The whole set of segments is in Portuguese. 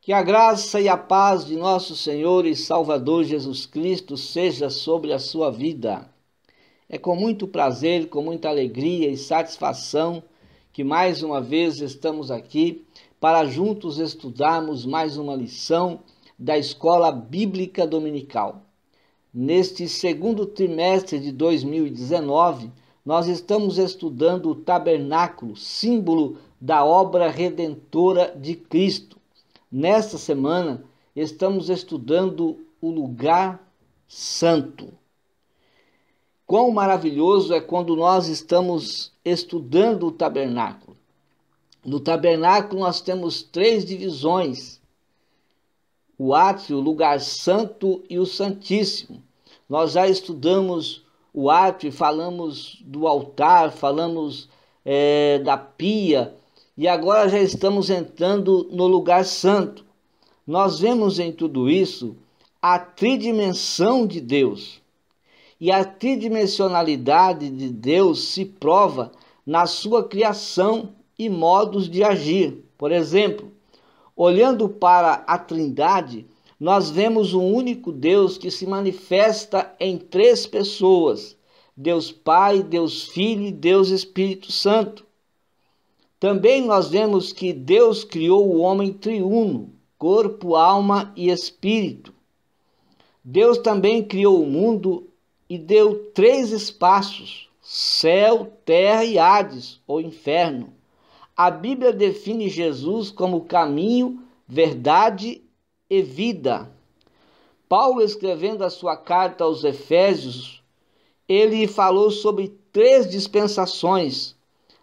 Que a graça e a paz de nosso Senhor e Salvador Jesus Cristo seja sobre a sua vida. É com muito prazer, com muita alegria e satisfação que mais uma vez estamos aqui para juntos estudarmos mais uma lição da Escola Bíblica Dominical. Neste segundo trimestre de 2019, nós estamos estudando o tabernáculo, símbolo da obra redentora de Cristo. Nesta semana, estamos estudando o lugar santo. Quão maravilhoso é quando nós estamos estudando o tabernáculo. No tabernáculo nós temos 3 divisões: o átrio, o lugar santo e o santíssimo. Nós já estudamos o átrio, falamos do altar, falamos da pia, e agora já estamos entrando no lugar santo. Nós vemos em tudo isso a tridimensão de Deus. E a tridimensionalidade de Deus se prova na sua criação e modos de agir. Por exemplo, olhando para a Trindade, nós vemos um único Deus que se manifesta em 3 pessoas: Deus Pai, Deus Filho e Deus Espírito Santo. Também nós vemos que Deus criou o homem triuno, corpo, alma e espírito. Deus também criou o mundo e deu 3 espaços: céu, terra e Hades, ou inferno. A Bíblia define Jesus como caminho, verdade e vida. Paulo, escrevendo a sua carta aos Efésios, ele falou sobre 3 dispensações: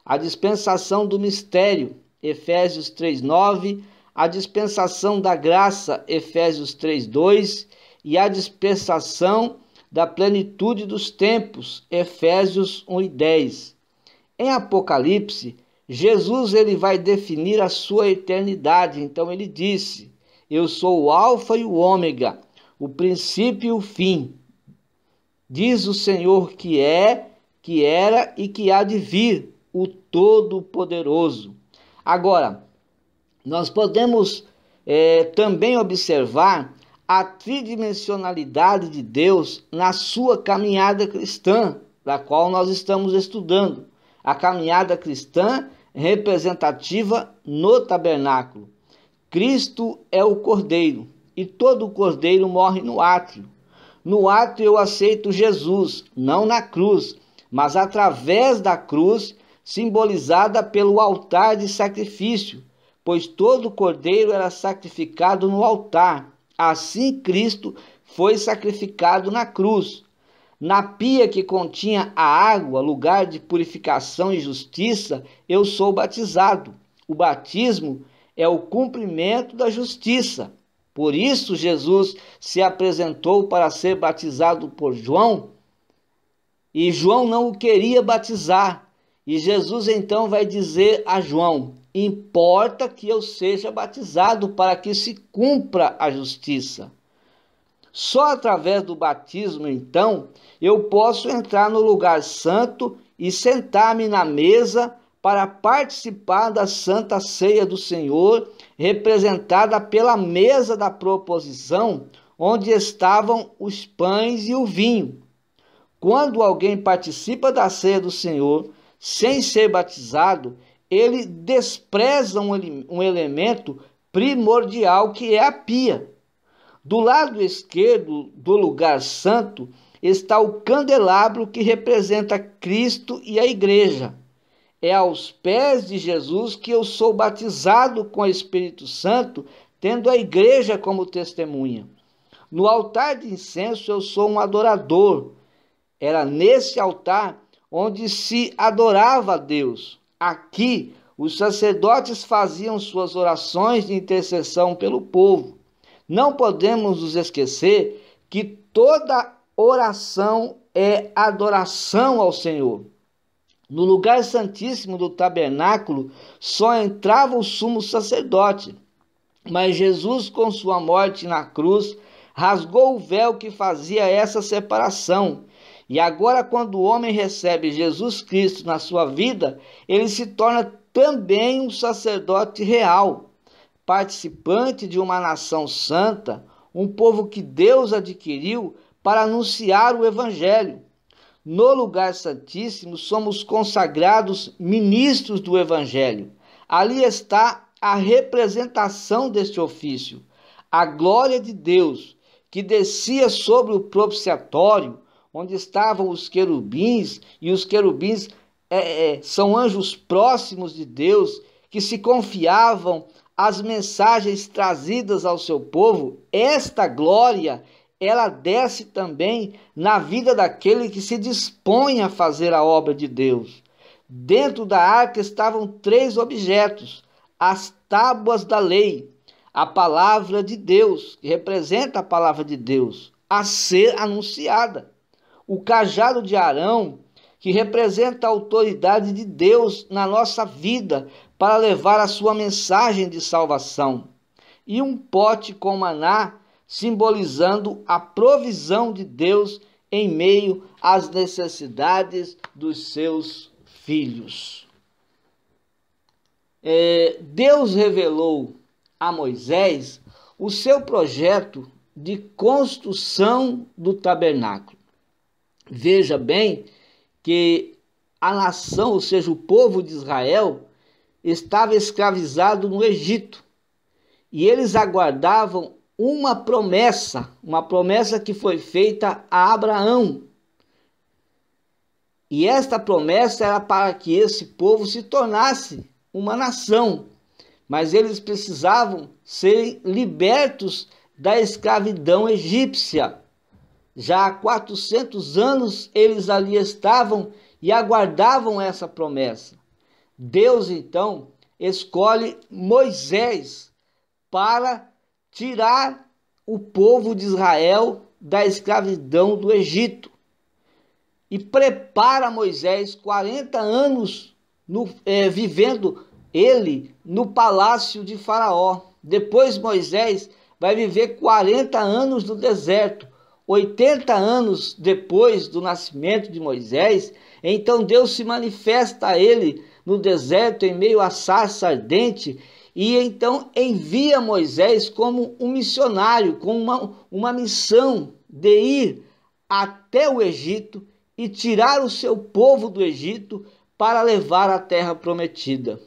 a dispensação do mistério, Efésios 3:9, a dispensação da graça, Efésios 3:2, e a dispensação da plenitude dos tempos, Efésios 1:10. Em Apocalipse, Jesus ele vai definir a sua eternidade. Então ele disse: eu sou o alfa e o ômega, o princípio e o fim. Diz o Senhor que é, que era e que há de vir, o Todo-Poderoso. Agora, nós podemos também observar a tridimensionalidade de Deus na sua caminhada cristã, da qual nós estamos estudando. A caminhada cristã representativa no tabernáculo. Cristo é o Cordeiro, e todo cordeiro morre no átrio. No átrio eu aceito Jesus, não na cruz, mas através da cruz, simbolizada pelo altar de sacrifício, pois todo cordeiro era sacrificado no altar. Assim Cristo foi sacrificado na cruz. Na pia que continha a água, lugar de purificação e justiça, eu sou batizado. O batismo é o cumprimento da justiça. Por isso Jesus se apresentou para ser batizado por João, e João não o queria batizar. E Jesus então vai dizer a João: importa que eu seja batizado para que se cumpra a justiça. Só através do batismo, então, eu posso entrar no lugar santo e sentar-me na mesa para participar da Santa Ceia do Senhor, representada pela mesa da proposição, onde estavam os pães e o vinho. Quando alguém participa da ceia do Senhor sem ser batizado, ele despreza um elemento primordial que é a pia. Do lado esquerdo do lugar santo está o candelabro que representa Cristo e a igreja. É aos pés de Jesus que eu sou batizado com o Espírito Santo, tendo a igreja como testemunha. No altar de incenso eu sou um adorador. Era nesse altar onde se adorava a Deus. Aqui, os sacerdotes faziam suas orações de intercessão pelo povo. Não podemos nos esquecer que toda oração é adoração ao Senhor. No lugar santíssimo do tabernáculo só entrava o sumo sacerdote, mas Jesus, com sua morte na cruz, rasgou o véu que fazia essa separação. E agora, quando o homem recebe Jesus Cristo na sua vida, ele se torna também um sacerdote real. participante de uma nação santa, um povo que Deus adquiriu para anunciar o Evangelho. No lugar santíssimo, somos consagrados ministros do Evangelho. Ali está a representação deste ofício, a glória de Deus, que descia sobre o propiciatório, onde estavam os querubins, e os querubins são anjos próximos de Deus, que se confiavam às mensagens trazidas ao seu povo. Esta glória, ela desce também na vida daquele que se dispõe a fazer a obra de Deus. Dentro da arca estavam 3 objetos: as tábuas da lei, a palavra de Deus, que representa a palavra de Deus, a ser anunciada, o cajado de Arão, que representa a autoridade de Deus na nossa vida para levar a sua mensagem de salvação, e um pote com maná, simbolizando a provisão de Deus em meio às necessidades dos seus filhos. Deus revelou a Moisés o seu projeto de construção do tabernáculo. Veja bem que a nação, ou seja, o povo de Israel, estava escravizado no Egito. E eles aguardavam uma promessa que foi feita a Abraão. E esta promessa era para que esse povo se tornasse uma nação. Mas eles precisavam ser libertos da escravidão egípcia. Já há 400 anos eles ali estavam e aguardavam essa promessa. Deus, então, escolhe Moisés para tirar o povo de Israel da escravidão do Egito. E prepara Moisés 40 anos vivendo ele no palácio de Faraó. Depois Moisés vai viver 40 anos no deserto. 80 anos depois do nascimento de Moisés, então Deus se manifesta a ele no deserto em meio à sarça ardente, e então envia Moisés como um missionário, com uma missão de ir até o Egito e tirar o seu povo do Egito para levar à terra prometida.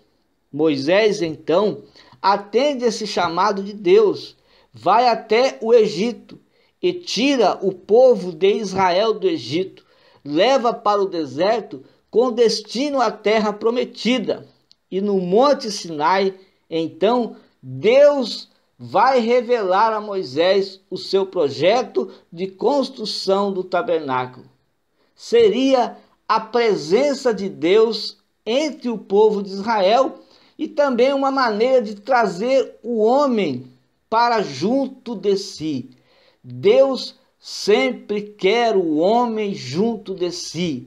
Moisés, então, atende esse chamado de Deus, vai até o Egito e tira o povo de Israel do Egito, leva para o deserto com destino à terra prometida. E no Monte Sinai, então, Deus vai revelar a Moisés o seu projeto de construção do tabernáculo. Seria a presença de Deus entre o povo de Israel e também uma maneira de trazer o homem para junto de si. Deus sempre quer o homem junto de si.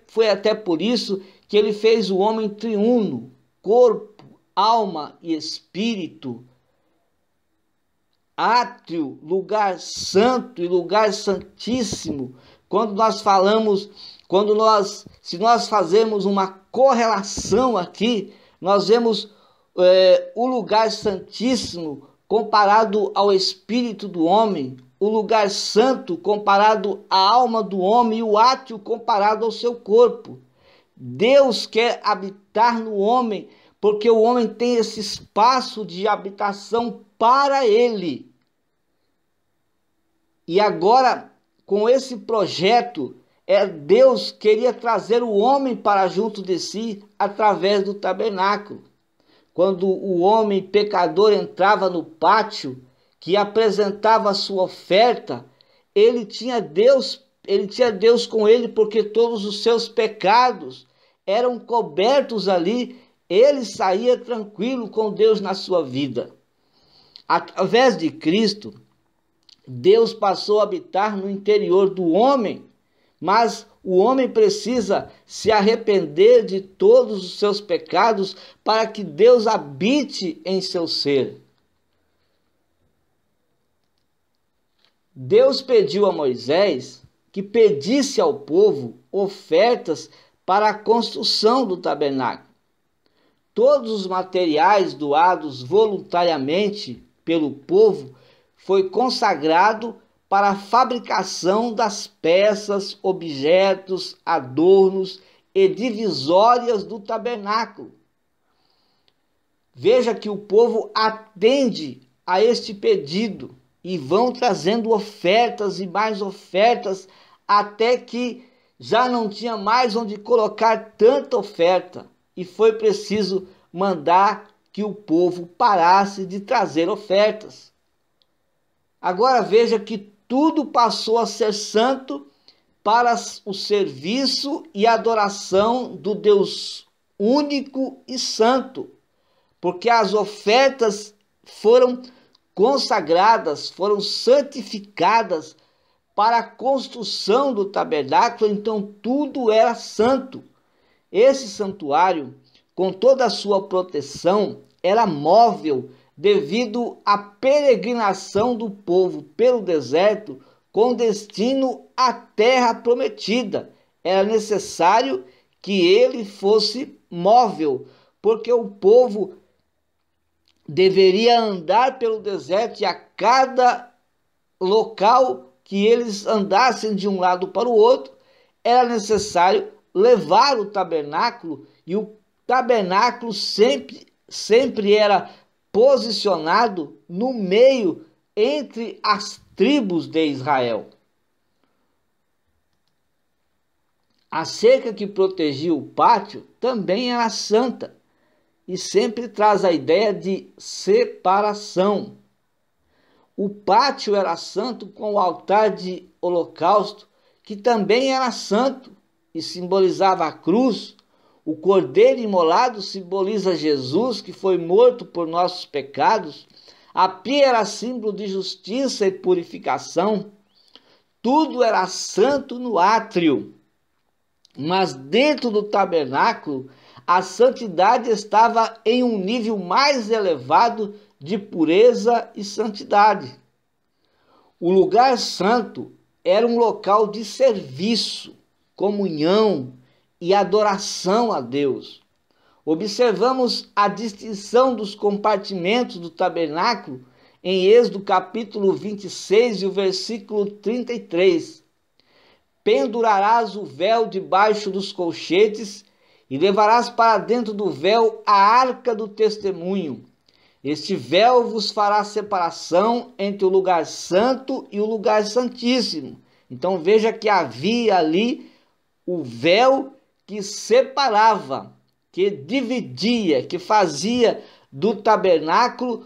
Foi até por isso que ele fez o homem triuno, corpo, alma e espírito, átrio, lugar santo e lugar santíssimo. Se nós fazemos uma correlação aqui, nós vemos o lugar santíssimo comparado ao espírito do homem, o lugar santo comparado à alma do homem e o átrio comparado ao seu corpo. Deus quer habitar no homem porque o homem tem esse espaço de habitação para ele. E agora, com esse projeto, Deus queria trazer o homem para junto de si através do tabernáculo. Quando o homem pecador entrava no pátio, que apresentava a sua oferta, ele tinha Deus com ele, porque todos os seus pecados eram cobertos ali. Ele saía tranquilo com Deus na sua vida. Através de Cristo, Deus passou a habitar no interior do homem, mas o homem precisa se arrepender de todos os seus pecados para que Deus habite em seu ser. Deus pediu a Moisés que pedisse ao povo ofertas para a construção do tabernáculo. Todos os materiais doados voluntariamente pelo povo foi consagrado para a fabricação das peças, objetos, adornos e divisórias do tabernáculo. Veja que o povo atende a este pedido e vão trazendo ofertas e mais ofertas até que já não tinha mais onde colocar tanta oferta e foi preciso mandar que o povo parasse de trazer ofertas. Agora veja que tudo passou a ser santo para o serviço e adoração do Deus único e santo, porque as ofertas foram consagradas, foram santificadas para a construção do tabernáculo, então tudo era santo. Esse santuário, com toda a sua proteção, era móvel devido à peregrinação do povo pelo deserto com destino à terra prometida. Era necessário que ele fosse móvel, porque o povo deveria andar pelo deserto e a cada local que eles andassem de um lado para o outro, era necessário levar o tabernáculo, e o tabernáculo sempre era posicionado no meio entre as tribos de Israel. A cerca que protegia o pátio também era santa e sempre traz a ideia de separação. O pátio era santo com o altar de holocausto, que também era santo e simbolizava a cruz. O cordeiro imolado simboliza Jesus, que foi morto por nossos pecados. A pia era símbolo de justiça e purificação. Tudo era santo no átrio. Mas dentro do tabernáculo, a santidade estava em um nível mais elevado de pureza e santidade. O lugar santo era um local de serviço, comunhão e adoração a Deus. Observamos a distinção dos compartimentos do tabernáculo em Êxodo capítulo 26 e o versículo 33. Pendurarás o véu debaixo dos colchetes e levarás para dentro do véu a arca do testemunho. Este véu vos fará separação entre o lugar santo e o lugar santíssimo. Então veja que havia ali o véu que separava, que dividia, que fazia do tabernáculo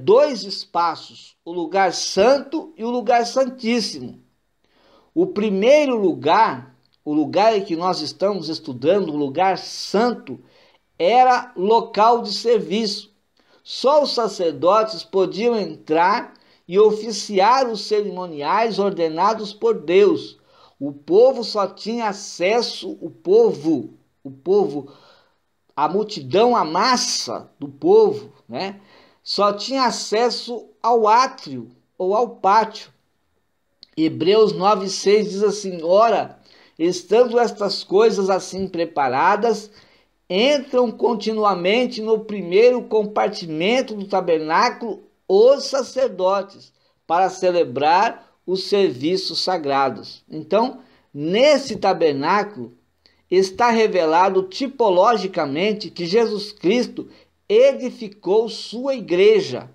dois espaços, o lugar santo e o lugar santíssimo. O primeiro lugar, o lugar em que nós estamos estudando, o lugar santo, era local de serviço. Só os sacerdotes podiam entrar e oficiar os cerimoniais ordenados por Deus. O povo só tinha acesso, a multidão, a massa do povo, né? Só tinha acesso ao átrio ou ao pátio. Hebreus 9,6 diz assim: ora, estando estas coisas assim preparadas, entram continuamente no primeiro compartimento do tabernáculo os sacerdotes para celebrar os serviços sagrados. Então, nesse tabernáculo está revelado tipologicamente que Jesus Cristo edificou sua igreja.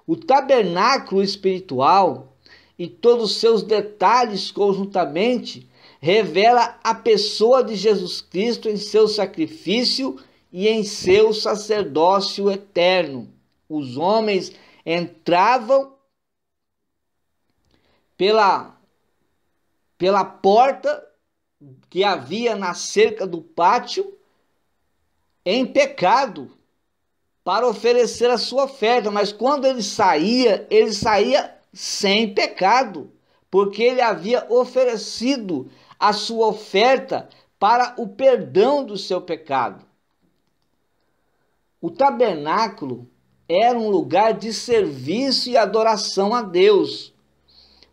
O tabernáculo espiritual e todos os seus detalhes conjuntamente revela a pessoa de Jesus Cristo em seu sacrifício e em seu sacerdócio eterno. Os homens entravam pela porta que havia na cerca do pátio em pecado para oferecer a sua oferta, mas quando ele saía sem pecado, porque ele havia oferecido a sua oferta para o perdão do seu pecado. O tabernáculo era um lugar de serviço e adoração a Deus,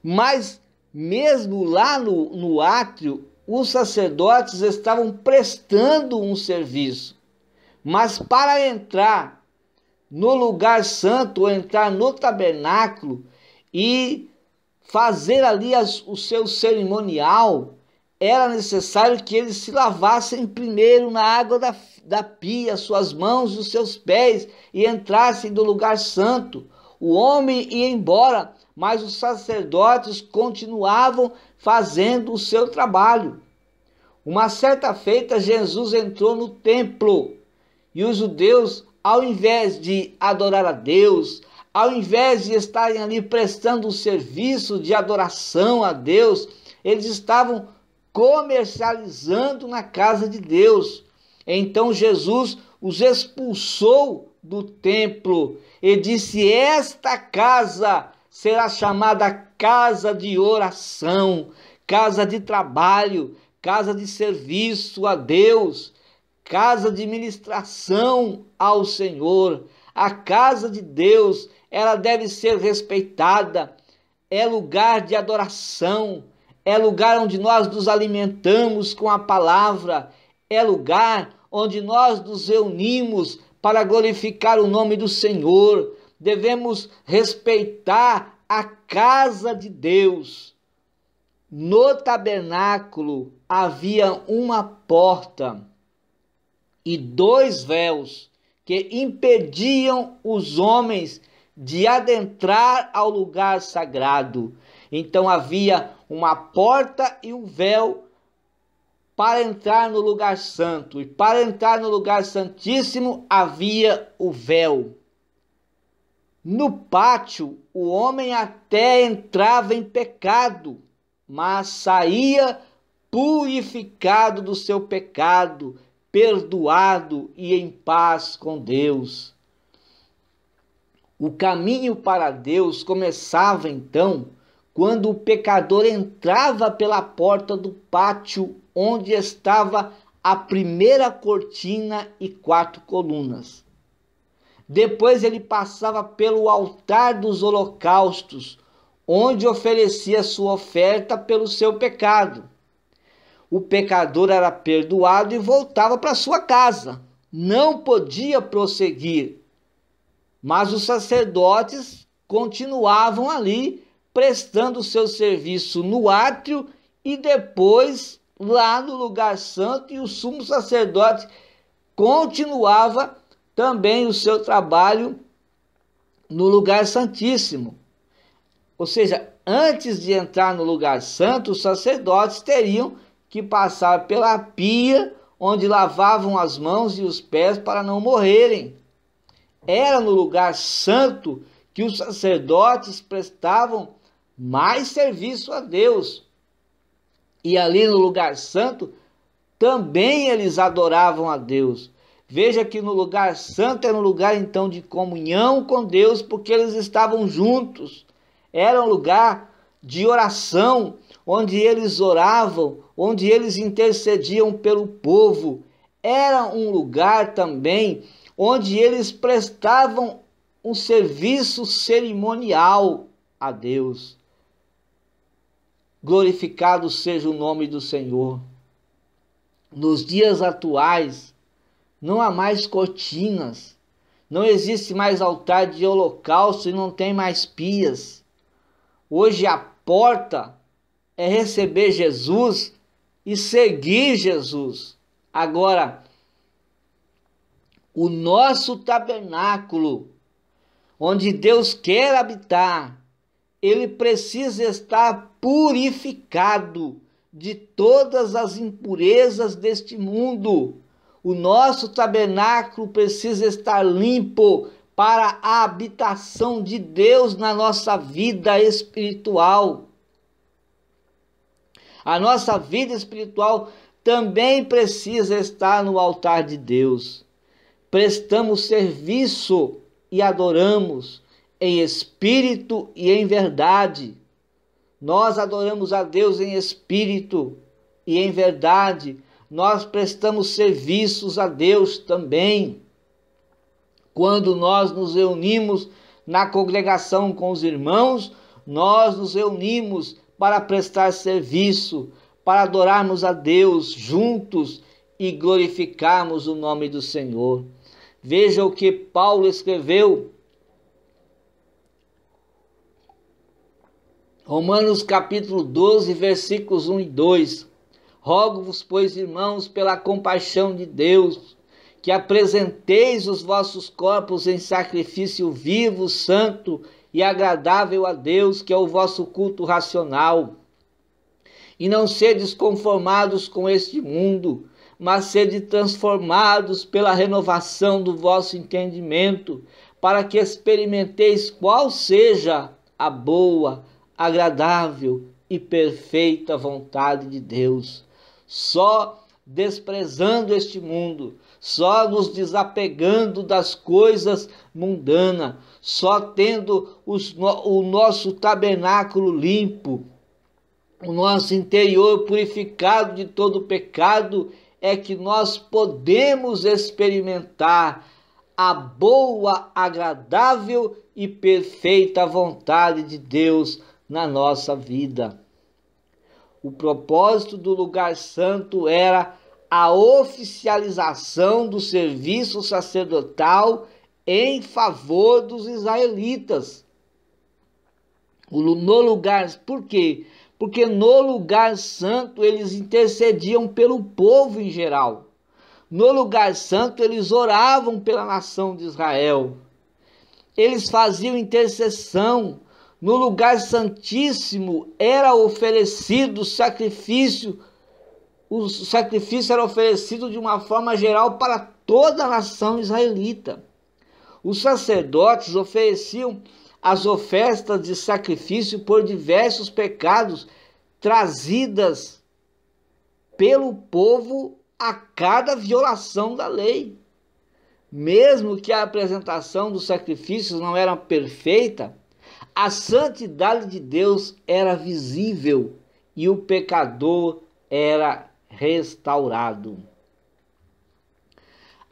mas mesmo lá no átrio, os sacerdotes estavam prestando um serviço, Mas para entrar no lugar santo, ou entrar no tabernáculo e fazer ali o seu cerimonial, era necessário que eles se lavassem primeiro na água da pia, suas mãos e os seus pés, e entrassem no lugar santo. O homem ia embora, mas os sacerdotes continuavam fazendo o seu trabalho. Uma certa feita, Jesus entrou no templo, e os judeus, ao invés de adorar a Deus, ao invés de estarem ali prestando um serviço de adoração a Deus, eles estavam comercializando na casa de Deus. Então Jesus os expulsou do templo e disse: esta casa será chamada casa de oração, casa de trabalho, casa de serviço a Deus, casa de ministração ao Senhor. A casa de Deus, ela deve ser respeitada, é lugar de adoração, é lugar onde nós nos alimentamos com a palavra, é lugar onde nós nos reunimos para glorificar o nome do Senhor. Devemos respeitar a casa de Deus. No tabernáculo havia uma porta e 2 véus que impediam os homens de adentrar ao lugar sagrado. Então havia uma porta e um véu para entrar no lugar santo. E para entrar no lugar santíssimo havia o véu. No pátio, o homem até entrava em pecado, mas saía purificado do seu pecado, perdoado e em paz com Deus. O caminho para Deus começava então quando o pecador entrava pela porta do pátio, onde estava a primeira cortina e 4 colunas. Depois ele passava pelo altar dos holocaustos, onde oferecia sua oferta pelo seu pecado. O pecador era perdoado e voltava para sua casa. Não podia prosseguir, mas os sacerdotes continuavam ali, prestando seu serviço no átrio e depois lá no lugar santo, e o sumo sacerdote continuava também o seu trabalho no lugar santíssimo. Ou seja, antes de entrar no lugar santo, os sacerdotes teriam que passar pela pia, onde lavavam as mãos e os pés para não morrerem. Era no lugar santo que os sacerdotes prestavam mais serviço a Deus. E ali no lugar santo também eles adoravam a Deus. Veja que no lugar santo era um lugar então de comunhão com Deus, porque eles estavam juntos. Era um lugar de oração, onde eles oravam, onde eles intercediam pelo povo. Era um lugar também onde eles prestavam um serviço cerimonial a Deus. Glorificado seja o nome do Senhor. Nos dias atuais, não há mais cortinas, não existe mais altar de holocausto e não tem mais pias. Hoje a porta é receber Jesus e seguir Jesus. Agora, o nosso tabernáculo, onde Deus quer habitar, ele precisa estar purificado de todas as impurezas deste mundo. O nosso tabernáculo precisa estar limpo para a habitação de Deus na nossa vida espiritual. A nossa vida espiritual também precisa estar no altar de Deus. Prestamos serviço e adoramos em espírito e em verdade. Nós adoramos a Deus em espírito e em verdade. Nós prestamos serviços a Deus também. Quando nós nos reunimos na congregação com os irmãos, nós nos reunimos para prestar serviço, para adorarmos a Deus juntos e glorificarmos o nome do Senhor. Veja o que Paulo escreveu. Romanos capítulo 12, versículos 1 e 2. Rogo-vos, pois, irmãos, pela compaixão de Deus, que apresenteis os vossos corpos em sacrifício vivo, santo e agradável a Deus, que é o vosso culto racional. E não sedes conformados com este mundo, mas sede transformados pela renovação do vosso entendimento, para que experimenteis qual seja a boa, agradável e perfeita vontade de Deus. Só desprezando este mundo, só nos desapegando das coisas mundanas, só tendo o nosso tabernáculo limpo, o nosso interior purificado de todo pecado, é que nós podemos experimentar a boa, agradável e perfeita vontade de Deus na nossa vida. O propósito do lugar santo era a oficialização do serviço sacerdotal em favor dos israelitas. No lugar, por quê? Porque no lugar santo eles intercediam pelo povo em geral. No lugar santo eles oravam pela nação de Israel. Eles faziam intercessão. No lugar santíssimo era oferecido sacrifício. O sacrifício era oferecido de uma forma geral para toda a nação israelita. Os sacerdotes ofereciam as ofertas de sacrifício por diversos pecados trazidas pelo povo a cada violação da lei. Mesmo que a apresentação dos sacrifícios não era perfeita, a santidade de Deus era visível e o pecador era restaurado.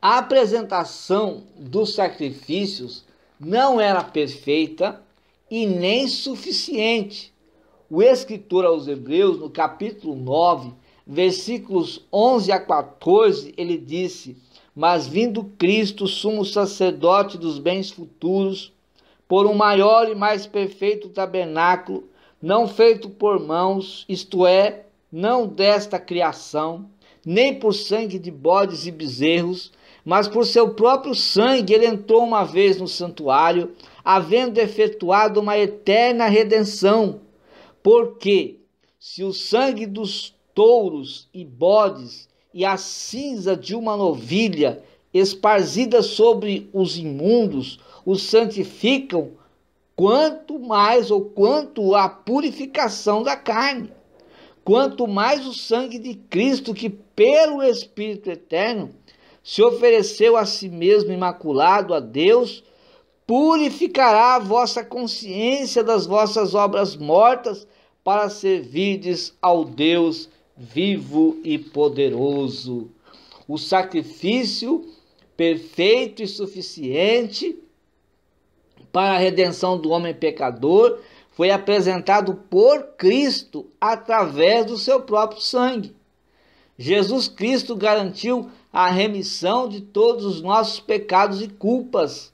A apresentação dos sacrifícios não era perfeita e nem suficiente. O escritor aos Hebreus, no capítulo 9, versículos 11 a 14, ele disse: mas vindo Cristo, sumo sacerdote dos bens futuros, por um maior e mais perfeito tabernáculo, não feito por mãos, isto é, não desta criação, nem por sangue de bodes e bezerros, mas por seu próprio sangue ele entrou uma vez no santuário, havendo efetuado uma eterna redenção. Porque se o sangue dos touros e bodes e a cinza de uma novilha esparzida sobre os imundos os santificam, quanto mais ou quanto a purificação da carne, quanto mais o sangue de Cristo, que pelo Espírito eterno se ofereceu a si mesmo imaculado a Deus, purificará a vossa consciência das vossas obras mortas, para servirdes ao Deus vivo e poderoso. O sacrifício perfeito e suficiente para a redenção do homem pecador foi apresentado por Cristo através do seu próprio sangue. Jesus Cristo garantiu a remissão de todos os nossos pecados e culpas.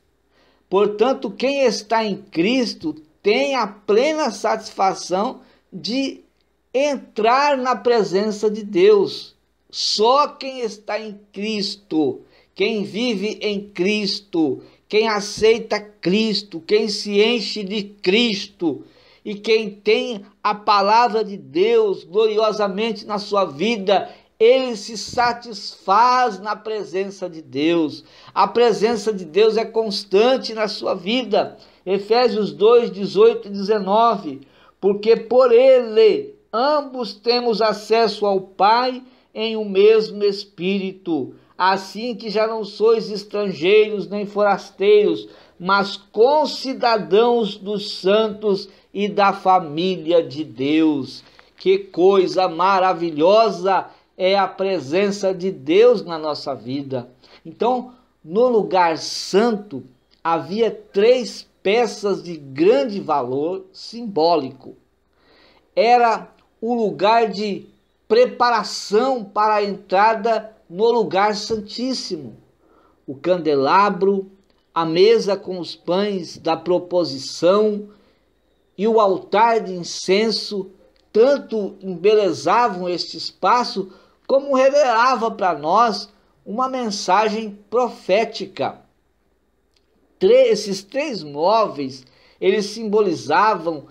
Portanto, quem está em Cristo tem a plena satisfação de entrar na presença de Deus. Só quem está em Cristo, quem vive em Cristo, quem aceita Cristo, quem se enche de Cristo e quem tem a palavra de Deus gloriosamente na sua vida, ele se satisfaz na presença de Deus. A presença de Deus é constante na sua vida. Efésios 2, 18 e 19. Porque por ele ambos temos acesso ao Pai em um mesmo Espírito. Assim que já não sois estrangeiros nem forasteiros, mas concidadãos dos santos e da família de Deus. Que coisa maravilhosa é a presença de Deus na nossa vida. Então, no lugar santo, havia 3 peças de grande valor simbólico. Era o lugar de preparação para a entrada no lugar santíssimo. O candelabro, a mesa com os pães da proposição e o altar de incenso tanto embelezavam este espaço como revelava para nós uma mensagem profética. Esses três móveis, simbolizavam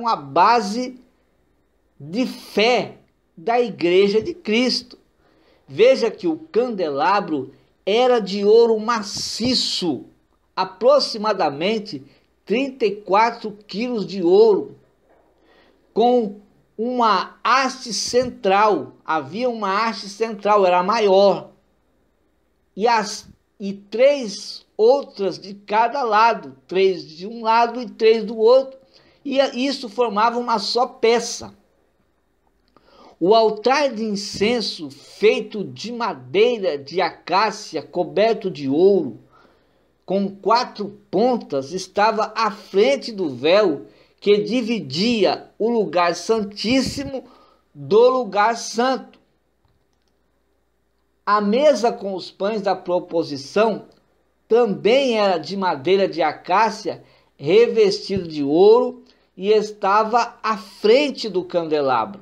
a base de fé da Igreja de Cristo. Veja que o candelabro era de ouro maciço, aproximadamente 34 quilos de ouro, com uma haste central. Havia uma haste central, era maior, e três outras de cada lado, 3 de um lado e 3 do outro, e isso formava uma só peça. O altar de incenso, feito de madeira de acácia, coberto de ouro, com 4 pontas, estava à frente do véu que dividia o lugar santíssimo do lugar santo. A mesa com os pães da proposição também era de madeira de acácia, revestido de ouro, e estava à frente do candelabro.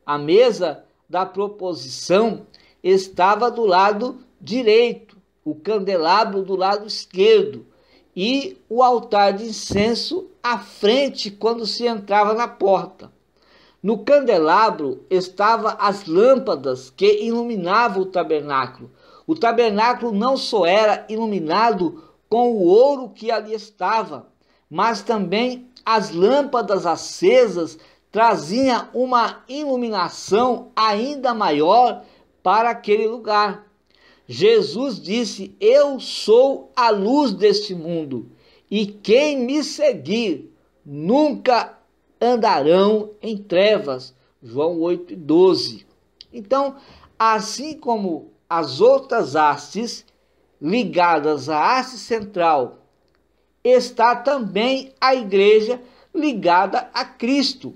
A mesa da proposição estava do lado direito, o candelabro do lado esquerdo, e o altar de incenso à frente quando se entrava na porta. No candelabro estavam as lâmpadas que iluminavam o tabernáculo. O tabernáculo não só era iluminado com o ouro que ali estava, mas também as lâmpadas acesas traziam uma iluminação ainda maior para aquele lugar. Jesus disse: eu sou a luz deste mundo, e quem me seguir nunca andarão em trevas. João 8:12. Então, assim como as outras hastes ligadas à haste central, está também a igreja ligada a Cristo.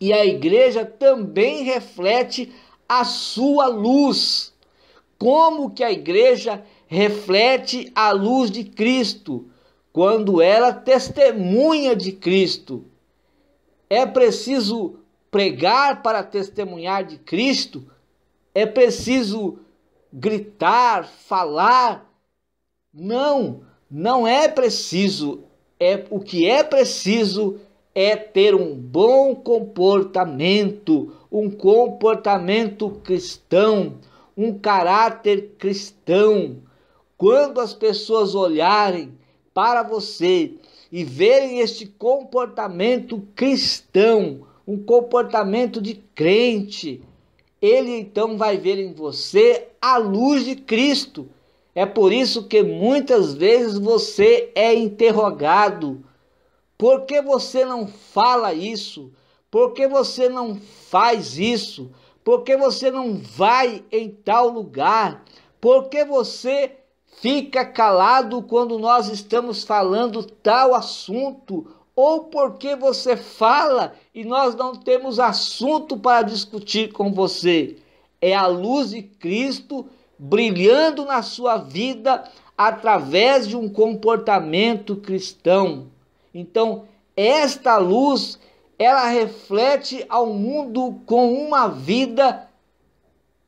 E a igreja também reflete a sua luz. Como que a igreja reflete a luz de Cristo? Quando ela testemunha de Cristo. É preciso pregar para testemunhar de Cristo? É preciso gritar, falar? Não, não é preciso. O que é preciso é ter um bom comportamento, um comportamento cristão, um caráter cristão. Quando as pessoas olharem para você e verem este comportamento cristão, um comportamento de crente, ele então vai ver em você a luz de Cristo. É por isso que muitas vezes você é interrogado: por que você não fala isso? Por que você não faz isso? Por que você não vai em tal lugar? Por que você fica calado quando nós estamos falando tal assunto? Ou porque você fala e nós não temos assunto para discutir com você? É a luz de Cristo brilhando na sua vida através de um comportamento cristão. Então, esta luz, ela reflete ao mundo com uma vida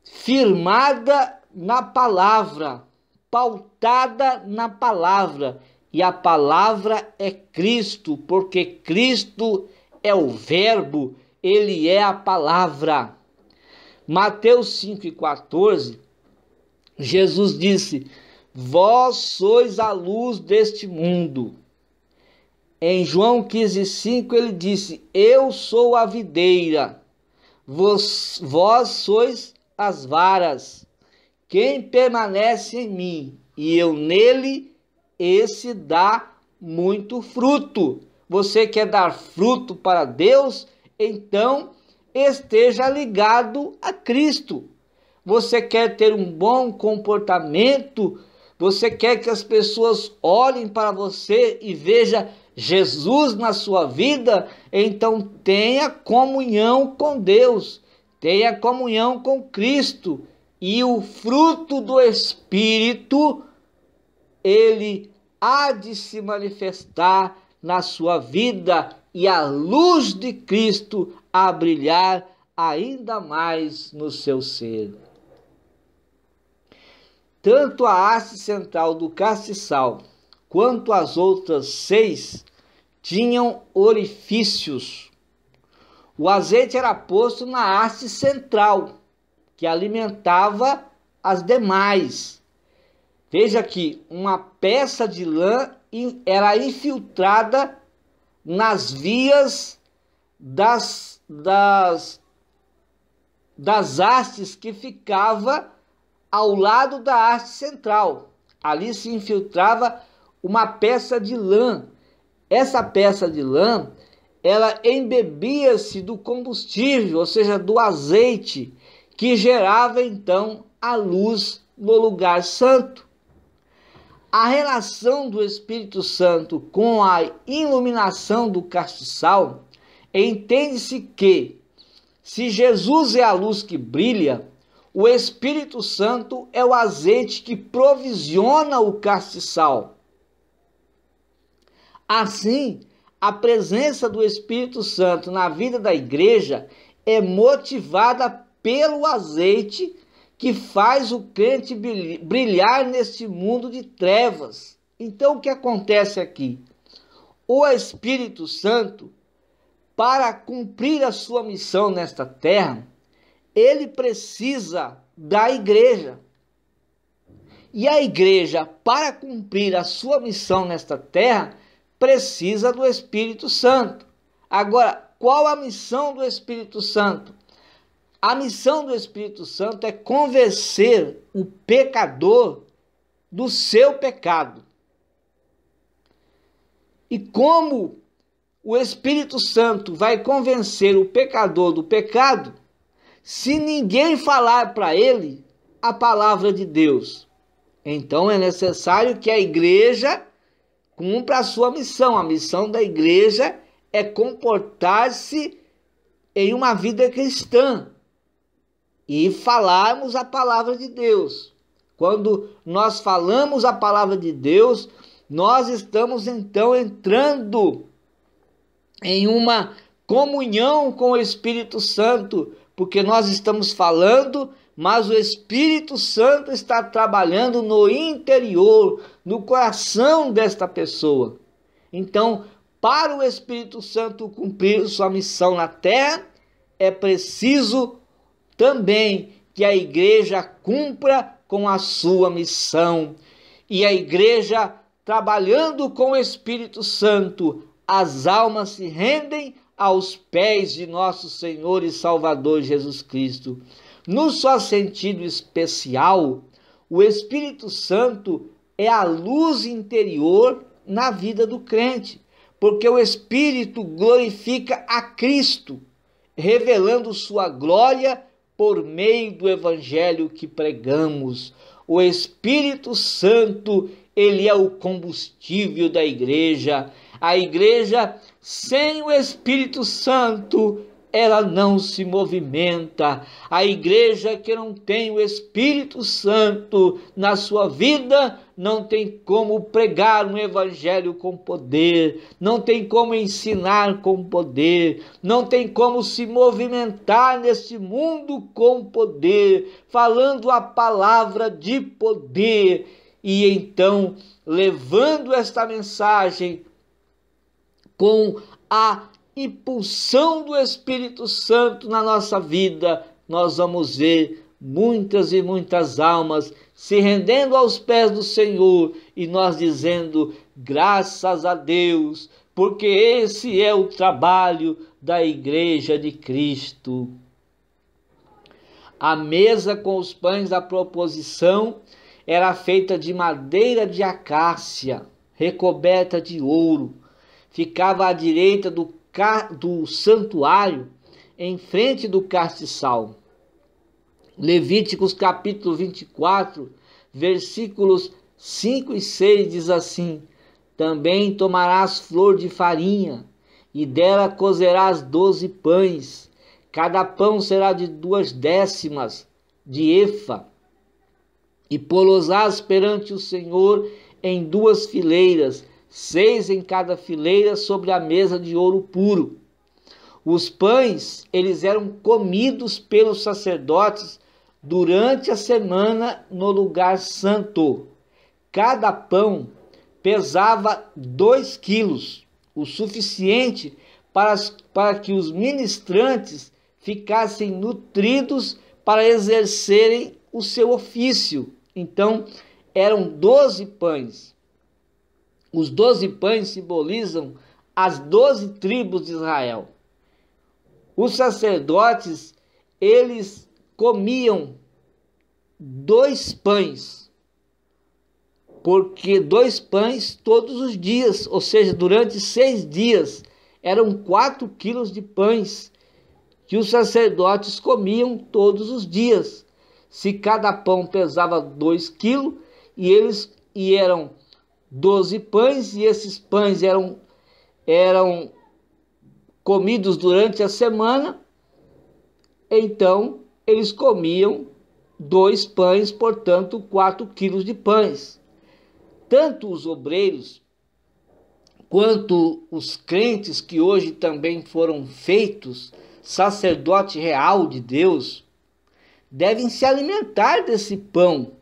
firmada na palavra, pautada na palavra. E a palavra é Cristo, porque Cristo é o verbo, ele é a palavra. Mateus 5,14, Jesus disse: vós sois a luz deste mundo. Em João 15,5 ele disse: eu sou a videira, vós sois as varas. Quem permanece em mim e eu nele, esse dá muito fruto. Você quer dar fruto para Deus? Então esteja ligado a Cristo. Você quer ter um bom comportamento? Você quer que as pessoas olhem para você e vejam Jesus na sua vida, então tenha comunhão com Deus, tenha comunhão com Cristo, e o fruto do Espírito, ele há de se manifestar na sua vida, e a luz de Cristo a brilhar ainda mais no seu ser. Tanto a haste central do castiçal quanto as outras 6 tinham orifícios. O azeite era posto na haste central, que alimentava as demais. Veja que uma peça de lã era infiltrada nas vias das hastes que ficava ao lado da haste central. Ali se infiltrava uma peça de lã. Essa peça de lã, ela embebia-se do combustível, ou seja, do azeite, que gerava então a luz no lugar santo. A relação do Espírito Santo com a iluminação do castiçal, entende-se que, se Jesus é a luz que brilha, o Espírito Santo é o azeite que provisiona o castiçal. Assim, a presença do Espírito Santo na vida da igreja é motivada pelo azeite que faz o crente brilhar neste mundo de trevas. Então, o que acontece aqui? O Espírito Santo, para cumprir a sua missão nesta terra, ele precisa da igreja. E a igreja, para cumprir a sua missão nesta terra, precisa do Espírito Santo. Agora, qual a missão do Espírito Santo? A missão do Espírito Santo é convencer o pecador do seu pecado. E como o Espírito Santo vai convencer o pecador do pecado, se ninguém falar para ele a palavra de Deus? Então é necessário que a igreja cumpra a sua missão. A missão da igreja é comportar-se em uma vida cristã e falarmos a palavra de Deus. Quando nós falamos a palavra de Deus, nós estamos então entrando em uma comunhão com o Espírito Santo, porque nós estamos falando, mas o Espírito Santo está trabalhando no interior, no coração desta pessoa. Então, para o Espírito Santo cumprir sua missão na terra, é preciso também que a igreja cumpra com a sua missão. E a igreja, trabalhando com o Espírito Santo, as almas se rendem aos pés de nosso Senhor e Salvador Jesus Cristo. No seu sentido especial, o Espírito Santo é a luz interior na vida do crente, porque o Espírito glorifica a Cristo, revelando sua glória por meio do evangelho que pregamos. O Espírito Santo, ele é o combustível da igreja. A igreja, sem o Espírito Santo, ela não se movimenta. A igreja que não tem o Espírito Santo na sua vida, não tem como pregar um evangelho com poder, não tem como ensinar com poder, não tem como se movimentar neste mundo com poder, falando a palavra de poder, e então levando esta mensagem com a impulsão do Espírito Santo na nossa vida, nós vamos ver muitas e muitas almas se rendendo aos pés do Senhor e nós dizendo graças a Deus, porque esse é o trabalho da Igreja de Cristo. A mesa com os pães da proposição era feita de madeira de acácia, recoberta de ouro. Ficava à direita do santuário, em frente do castiçal. Levíticos capítulo 24, versículos 5 e 6 diz assim: Também tomarás flor de farinha, e dela cozerás 12 pães. Cada pão será de 2/10 de efa, e pô-los-ás perante o Senhor em 2 fileiras, 6 em cada fileira, sobre a mesa de ouro puro. Os pães, eles eram comidos pelos sacerdotes durante a semana no lugar santo. Cada pão pesava 2 quilos, o suficiente para que os ministrantes ficassem nutridos para exercerem o seu ofício. Então, eram 12 pães. Os 12 pães simbolizam as 12 tribos de Israel. Os sacerdotes, eles comiam 2 pães, porque 2 pães todos os dias, ou seja, durante 6 dias, eram 4 quilos de pães que os sacerdotes comiam todos os dias. Se cada pão pesava 2 quilos, e eram 12 pães, e esses pães eram comidos durante a semana, então eles comiam 2 pães, portanto 4 quilos de pães. Tanto os obreiros quanto os crentes que hoje também foram feitos sacerdote real de Deus, devem se alimentar desse pão,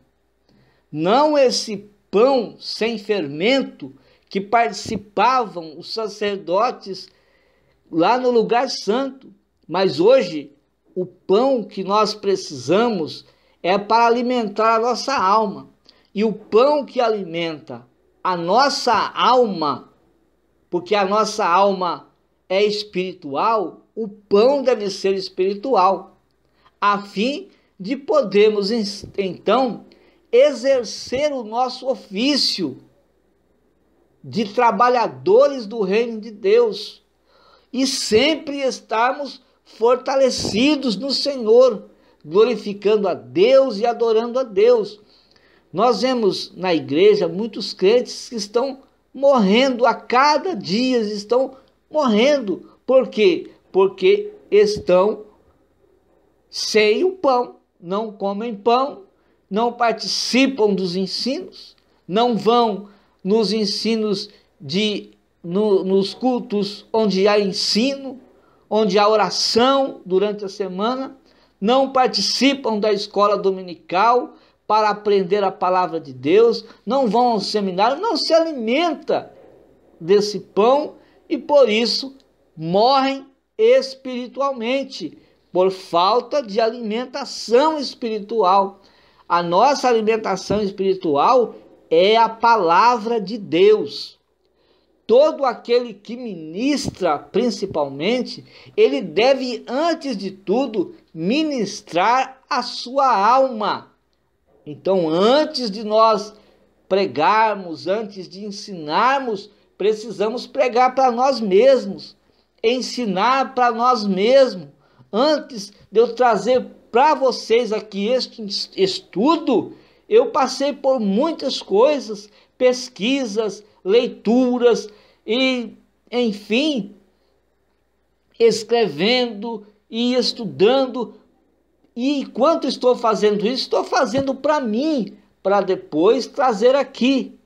não esse pão sem fermento que participavam os sacerdotes lá no lugar santo. Mas hoje, o pão que nós precisamos é para alimentar a nossa alma. E o pão que alimenta a nossa alma, porque a nossa alma é espiritual, o pão deve ser espiritual, a fim de podermos, então, exercer o nosso ofício de trabalhadores do reino de Deus e sempre estarmos fortalecidos no Senhor, glorificando a Deus e adorando a Deus. Nós vemos na igreja muitos crentes que estão morrendo a cada dia, estão morrendo. Por quê? Porque estão sem o pão, não comem pão, não participam dos ensinos, não vão nos ensinos nos cultos onde há ensino, onde há oração durante a semana, não participam da escola dominical para aprender a palavra de Deus, não vão ao seminário, não se alimenta desse pão e por isso morrem espiritualmente, por falta de alimentação espiritual. A nossa alimentação espiritual é a palavra de Deus. Todo aquele que ministra, principalmente, ele deve, antes de tudo, ministrar a sua alma. Então, antes de nós pregarmos, antes de ensinarmos, precisamos pregar para nós mesmos, ensinar para nós mesmos. Antes de eu trazer para vocês aqui este estudo, eu passei por muitas coisas, pesquisas, leituras e, enfim, escrevendo e estudando. E enquanto estou fazendo isso, estou fazendo para mim, para depois trazer aqui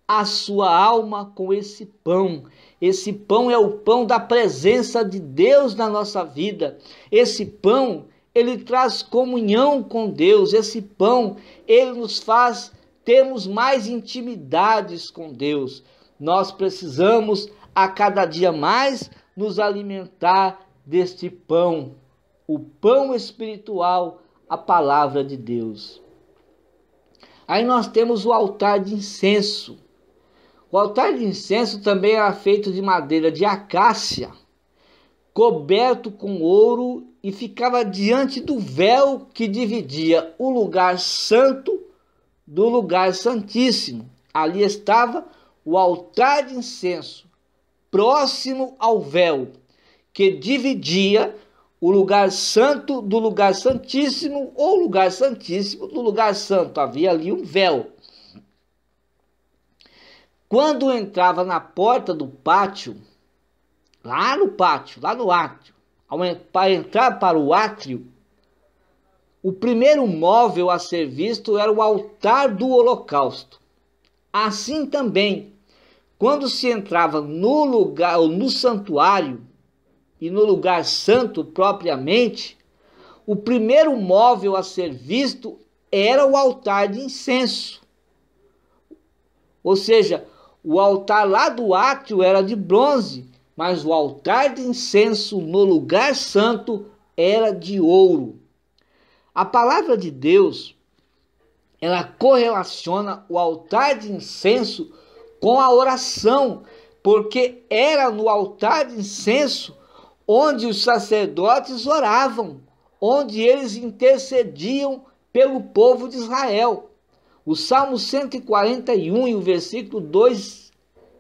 a sua alma com esse pão. Esse pão é o pão da presença de Deus na nossa vida. Esse pão, ele traz comunhão com Deus. Esse pão, ele nos faz termos mais intimidades com Deus. Nós precisamos a cada dia mais nos alimentar deste pão, o pão espiritual, a palavra de Deus. Aí nós temos o altar de incenso. O altar de incenso também era feito de madeira de acácia, coberto com ouro, e ficava diante do véu que dividia o lugar santo do lugar santíssimo. Ali estava o altar de incenso, próximo ao véu, que dividia o lugar santo do lugar santíssimo, ou lugar santíssimo do lugar santo. Havia ali um véu. quando entrava na porta do pátio, lá no átrio, para entrar para o átrio, o primeiro móvel a ser visto era o altar do holocausto. Assim também, quando se entrava no lugar, ou no santuário, e no lugar santo propriamente, o primeiro móvel a ser visto era o altar de incenso. Ou seja, o altar lá do átrio era de bronze, mas o altar de incenso no lugar santo era de ouro. A palavra de Deus, ela correlaciona o altar de incenso com a oração, porque era no altar de incenso onde os sacerdotes oravam, onde eles intercediam pelo povo de Israel. O Salmo 141 e o versículo 2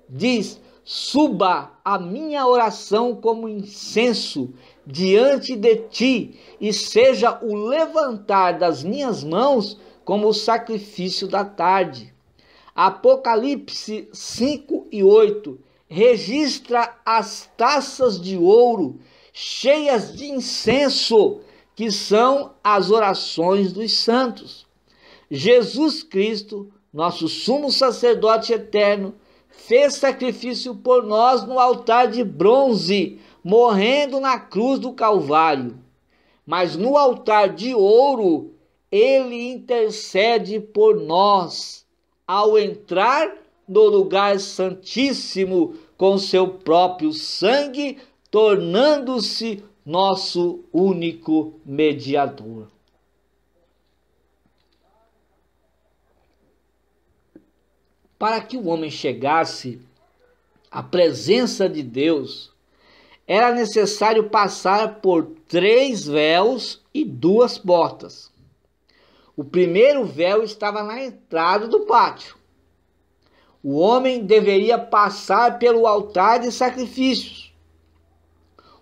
diz: suba a minha oração como incenso diante de ti, e seja o levantar das minhas mãos como o sacrifício da tarde. Apocalipse 5 e 8 registra as taças de ouro cheias de incenso, que são as orações dos santos. Jesus Cristo, nosso sumo sacerdote eterno, fez sacrifício por nós no altar de bronze, morrendo na cruz do Calvário. Mas no altar de ouro, ele intercede por nós, ao entrar no lugar santíssimo com seu próprio sangue, tornando-se nosso único mediador. Para que o homem chegasse à presença de Deus, era necessário passar por 3 véus e 2 portas. O primeiro véu estava na entrada do pátio. O homem deveria passar pelo altar de sacrifícios.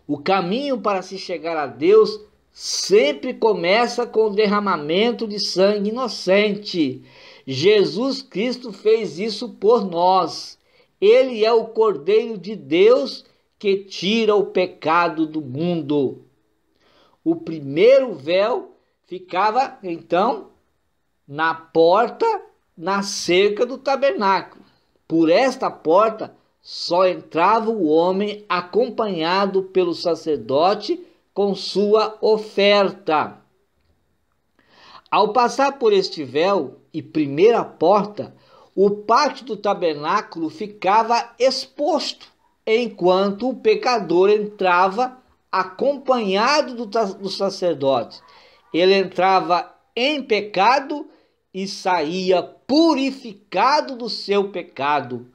O caminho para se chegar a Deus sempre começa com o derramamento de sangue inocente. Jesus Cristo fez isso por nós. Ele é o Cordeiro de Deus que tira o pecado do mundo. O primeiro véu ficava, então, na porta, na cerca do tabernáculo. Por esta porta só entrava o homem acompanhado pelo sacerdote com sua oferta. Ao passar por este véu e primeira porta, o pátio do tabernáculo ficava exposto, enquanto o pecador entrava acompanhado do sacerdote. Ele entrava em pecado e saía purificado do seu pecado.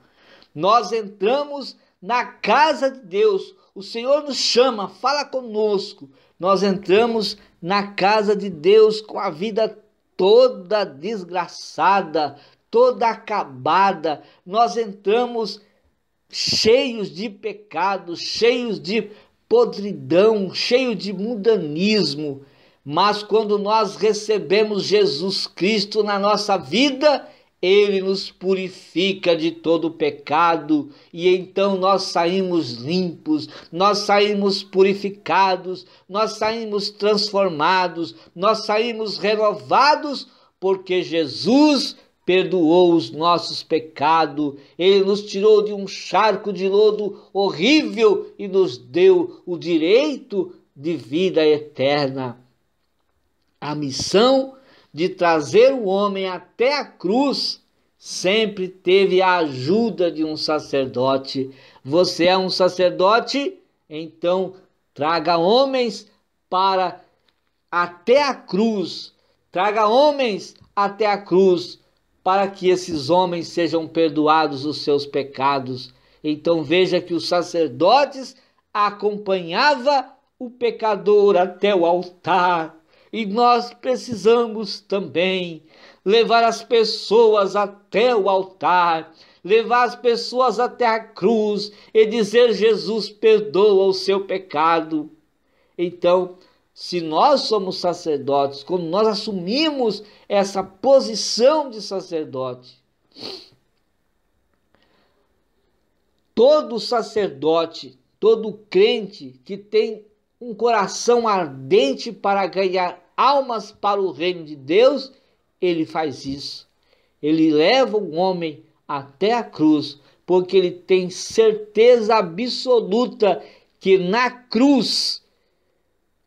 Nós entramos na casa de Deus. O Senhor nos chama, fala conosco. Nós entramos na casa de Deus com a vida toda desgraçada, toda acabada. Nós entramos cheios de pecados, cheios de podridão, cheios de mundanismo. Mas quando nós recebemos Jesus Cristo na nossa vida, Ele nos purifica de todo pecado e então nós saímos limpos, nós saímos purificados, nós saímos transformados, nós saímos renovados, porque Jesus perdoou os nossos pecados, Ele nos tirou de um charco de lodo horrível e nos deu o direito de vida eterna. A missão de trazer o homem até a cruz sempre teve a ajuda de um sacerdote. Você é um sacerdote? Então traga homens para até a cruz. Traga homens até a cruz para que esses homens sejam perdoados os seus pecados. Então veja que os sacerdotes acompanhavam o pecador até o altar. E nós precisamos também levar as pessoas até o altar, levar as pessoas até a cruz e dizer: Jesus perdoa o seu pecado. Então, se nós somos sacerdotes, quando nós assumimos essa posição de sacerdote, Todo sacerdote, todo crente que tem um coração ardente para ganhar almas para o reino de Deus, ele faz isso. Ele leva o homem até a cruz, porque ele tem certeza absoluta que na cruz,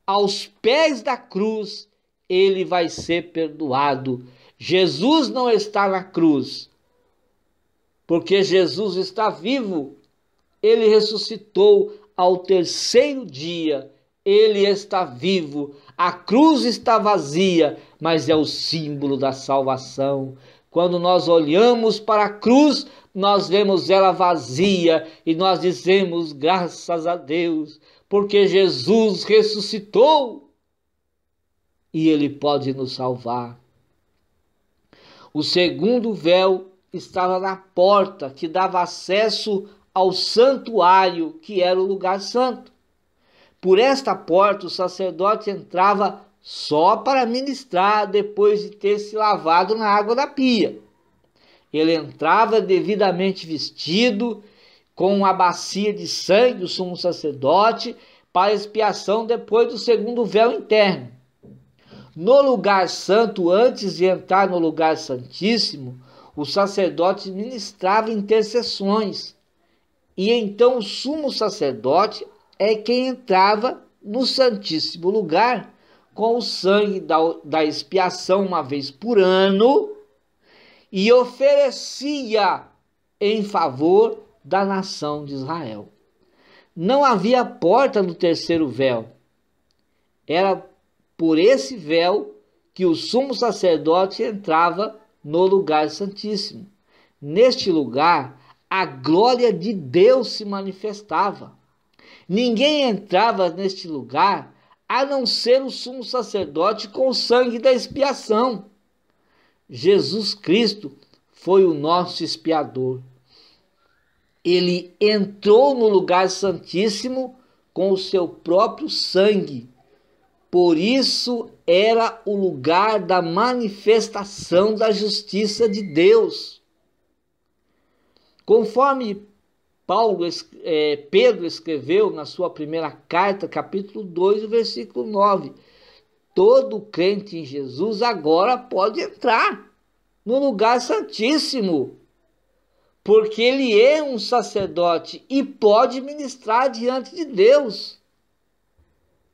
aos pés da cruz, ele vai ser perdoado. Jesus não está na cruz, porque Jesus está vivo. Ele ressuscitou ao terceiro dia. Ele está vivo. A cruz está vazia, mas é o símbolo da salvação. Quando nós olhamos para a cruz, nós vemos ela vazia e nós dizemos graças a Deus, porque Jesus ressuscitou e ele pode nos salvar. O segundo véu estava na porta que dava acesso ao santuário, que era o lugar santo. Por esta porta o sacerdote entrava só para ministrar depois de ter se lavado na água da pia. Ele entrava devidamente vestido, com uma bacia de sangue do sumo sacerdote, para expiação depois do segundo véu interno. No lugar santo, antes de entrar no lugar santíssimo, o sacerdote ministrava intercessões. E então o sumo sacerdote é quem entrava no santíssimo lugar com o sangue da expiação uma vez por ano e oferecia em favor da nação de Israel. Não havia porta no terceiro véu. Era por esse véu que o sumo sacerdote entrava no lugar santíssimo. Neste lugar, a glória de Deus se manifestava. Ninguém entrava neste lugar a não ser o sumo sacerdote com o sangue da expiação. Jesus Cristo foi o nosso expiador. Ele entrou no lugar santíssimo com o seu próprio sangue. Por isso era o lugar da manifestação da justiça de Deus. Conforme Pedro escreveu na sua primeira carta, capítulo 2, versículo 9, todo crente em Jesus agora pode entrar no lugar santíssimo, porque ele é um sacerdote e pode ministrar diante de Deus,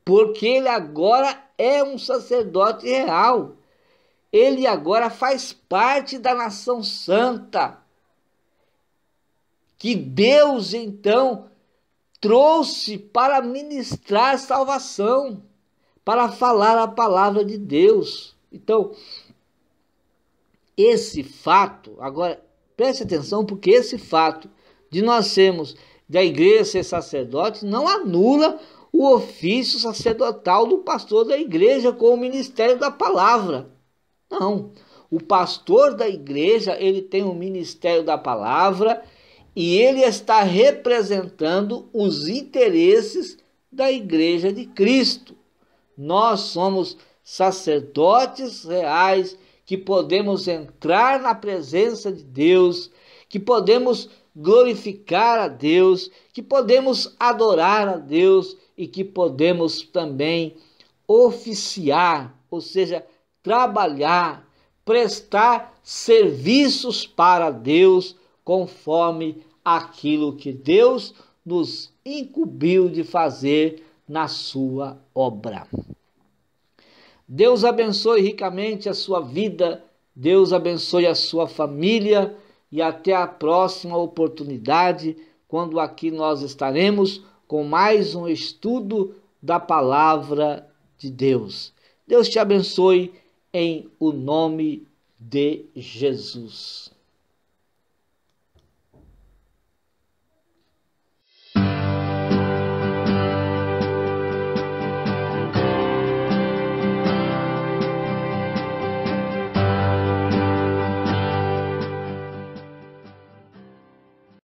porque ele agora é um sacerdote real. Ele agora faz parte da nação santa, que Deus então trouxe para ministrar salvação, para falar a palavra de Deus. Então, esse fato, agora preste atenção, porque esse fato de nós sermos da igreja ser sacerdote não anula o ofício sacerdotal do pastor da igreja com o ministério da palavra. Não, o pastor da igreja, ele tem o ministério da palavra e ele está representando os interesses da igreja de Cristo. Nós somos sacerdotes reais que podemos entrar na presença de Deus, que podemos glorificar a Deus, que podemos adorar a Deus e que podemos também oficiar, ou seja, trabalhar, prestar serviços para Deus conforme aquilo que Deus nos incumbiu de fazer na sua obra. Deus abençoe ricamente a sua vida, Deus abençoe a sua família e até a próxima oportunidade, quando aqui nós estaremos com mais um estudo da palavra de Deus. Deus te abençoe em o nome de Jesus.